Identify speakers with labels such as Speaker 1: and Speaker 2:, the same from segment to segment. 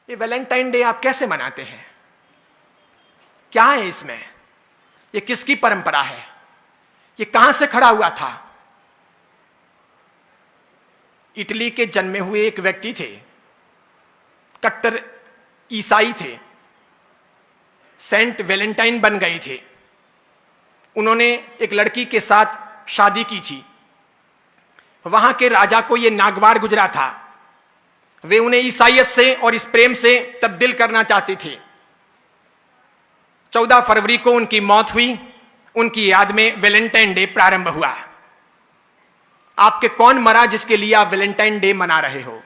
Speaker 1: ये Valentine day आप कैसे मनाते हैं? क्या है इसमें? ये किसकी परंपरा है? ये कहां से खड़ा हुआ था? इटली के जन्मे हुए एक व्यक्ति थे, कट्टर ईसाई थे, सेंट वैलेंटाइन बन गए थे। उन्होंने एक लड़की के साथ शादी की थी। वहां के राजा को यह नागवार गुजरा था। वे उन्हें ईसाइयत से और इस प्रेम से तब्दील करना चाहते थे। 14 फरवरी को उनकी मौत हुई। उनकी याद में वैलेंटाइन डे प्रारंभ हुआ। आपके कौन मरा जिसके लिए आप वैलेंटाइन डे मना रहे हो?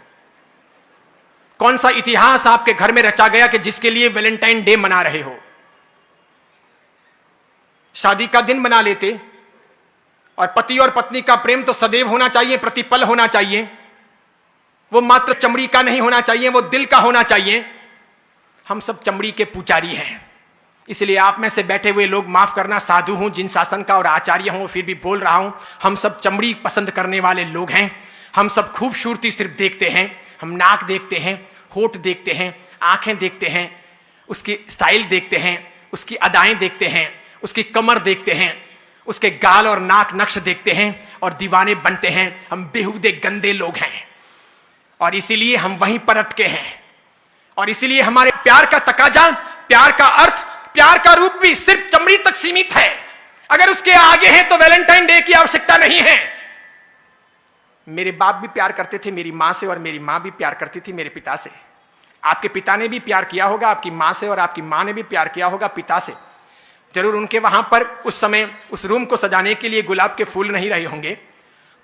Speaker 1: कौन सा इतिहास आपके घर में रचा गया कि जिसके लिए वैलेंटाइन डे मना रहे हो? शादी का दिन बना लेते, और पति और पत्नी का प्रेम तो सदैव होना चाहिए, प्रतिपल होना चाहिए। वो मात्र चमड़ी का नहीं होना चाहिए, वो दिल का होना चाहिए। हम सब चमड़ी के पुजारी हैं, इसलिए आप में से बैठे हुए लोग माफ करना, साधु हूं, जिन शासन का और आचार्य हूं, फिर भी बोल रहा हूं। हम सब चमड़ी पसंद करने वाले लोग हैं। हम सब खूबसूरती सिर्फ देखते हैं। हम नाक देखते हैं, होठ देखते हैं, आंखें देखते हैं, उसकी स्टाइल देखते हैं, उसकी अदाएं देखते हैं, उसकी कमर देखते हैं, उसके गाल और नाक नक्श देखते हैं और दीवाने बनते हैं। हम बेहुदे गंदे लोग हैं और इसीलिए हम वहीं पर अटके हैं। और इसीलिए हमारे प्यार का तकाजा, प्यार का अर्थ, प्यार का रूप भी सिर्फ चमड़ी तक सीमित है। अगर उसके आगे है तो वैलेंटाइन डे की आवश्यकता नहीं है। मेरे बाप भी प्यार करते थे मेरी मां से, और मेरी मां भी प्यार करती थी मेरे पिता से। आपके पिता ने भी प्यार किया होगा आपकी मां से, और आपकी मां ने भी प्यार किया होगा पिता से। जरूर उनके वहां पर उस समय उस रूम को सजाने के लिए गुलाब के फूल नहीं रहे होंगे,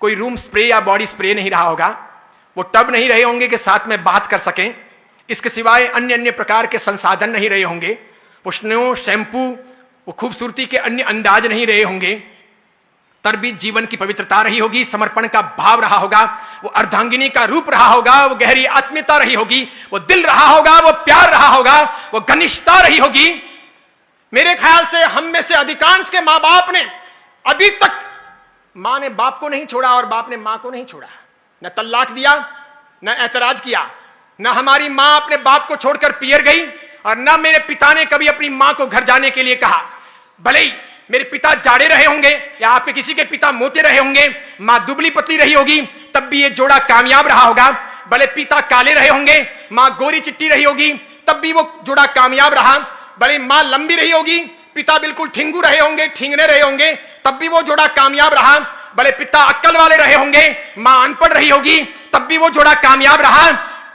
Speaker 1: कोई रूम स्प्रे या बॉडी स्प्रे नहीं रहा होगा, वो टब नहीं रहे होंगे कि साथ में बात कर सकें। इसके सिवाय अन्य अन्य प्रकार के संसाधन नहीं रहे होंगे, वो स्नो, शैम्पू, वो खूबसूरती के अन्य अंदाज नहीं रहे होंगे। तरबीज जीवन की पवित्रता रही होगी, समर्पण का भाव रहा होगा, वो अर्धांगिनी का रूप रहा होगा, वो गहरी आत्मीयता रही होगी, वो दिल रहा होगा, वो प्यार रहा होगा, वो घनिष्ठता रही होगी। मेरे ख्याल से हम में से अधिकांश के मां बाप ने अभी तक, मां ने बाप को नहीं छोड़ा और बाप ने मां को नहीं छोड़ा, न तलाक दिया, न ऐतराज किया, न हमारी मां अपने बाप को छोड़कर पियर गई, और न मेरे पिता ने कभी अपनी मां को घर जाने के लिए कहा। भले ही मेरे पिता जाड़े रहे होंगे या आपके किसी के पिता मोटे रहे होंगे, मां दुबली पतली रही होगी, तब भी ये जोड़ा कामयाब रहा होगा। भले पिता काले रहे होंगे, मां गोरी चिट्टी रही होगी, तब भी वो जोड़ा कामयाब रहा। भले मां लंबी रही होगी, पिता बिल्कुल ठिंगू रहे होंगे, ठिंगने रहे होंगे, तब भी वो जोड़ा कामयाब रहा। भले पिता अक्कल वाले रहे होंगे, मां अनपढ़ रही होगी, तब भी वो जोड़ा कामयाब रहा।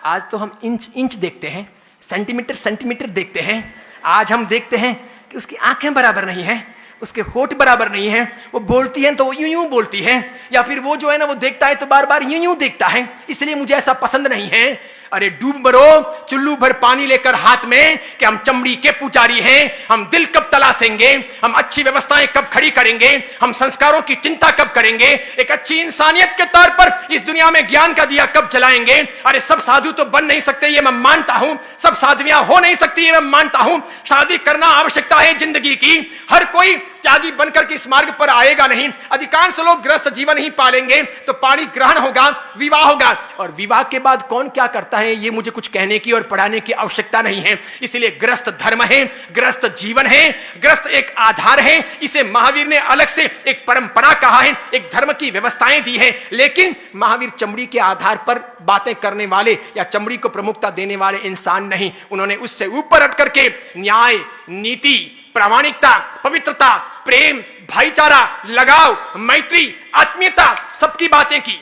Speaker 1: आज तो हम इंच इंच देखते हैं, सेंटीमीटर सेंटीमीटर देखते हैं। आज हम देखते हैं कि उसकी आंखें बराबर नहीं है, उसके होठ बराबर नहीं है, वो बोलती है तो वो यूं यूं बोलती है, या फिर वो जो है ना वो देखता है तो बार बार यूं यूं देखता है, इसलिए मुझे ऐसा पसंद नहीं है। अरे डूब मरो चुल्लू भर पानी लेकर हाथ में कि हम चमड़ी के पुजारी हैं। हम दिल कब तलाशेंगे, हम अच्छी व्यवस्थाएं कब खड़ी करेंगे, हम संस्कारों की चिंता कब करेंगे, एक अच्छी इंसानियत के तौर पर इस दुनिया में ज्ञान का दिया कब जलाएंगे। अरे सब साधु तो बन नहीं सकते ये मैं मानता हूं, सब साधवियां हो नहीं सकती ये मैं मानता हूं। शादी करना आवश्यकता है जिंदगी की, हर कोई त्यागी बनकर के इस मार्ग पर आएगा नहीं। अधिकांश लोग गृहस्थ जीवन ही पालेंगे तो पाणी ग्रहण होगा, विवाह होगा, और विवाह के बाद कौन क्या करता है ये मुझे कुछ कहने की और पढ़ाने की आवश्यकता नहीं है। इसलिए गृहस्थ धर्म है, गृहस्थ जीवन है, गृहस्थ एक आधार है। इसे महावीर ने अलग से एक परंपरा कहा है, एक धर्म की व्यवस्थाएं दी है। लेकिन महावीर चमड़ी के आधार पर बातें करने वाले या चमड़ी को प्रमुखता देने वाले इंसान नहीं। उन्होंने उससे ऊपर हट करके न्याय, नीति, प्रामाणिकता, पवित्रता, प्रेम, भाईचारा, लगाव, मैत्री, आत्मीयता, सबकी बातें की।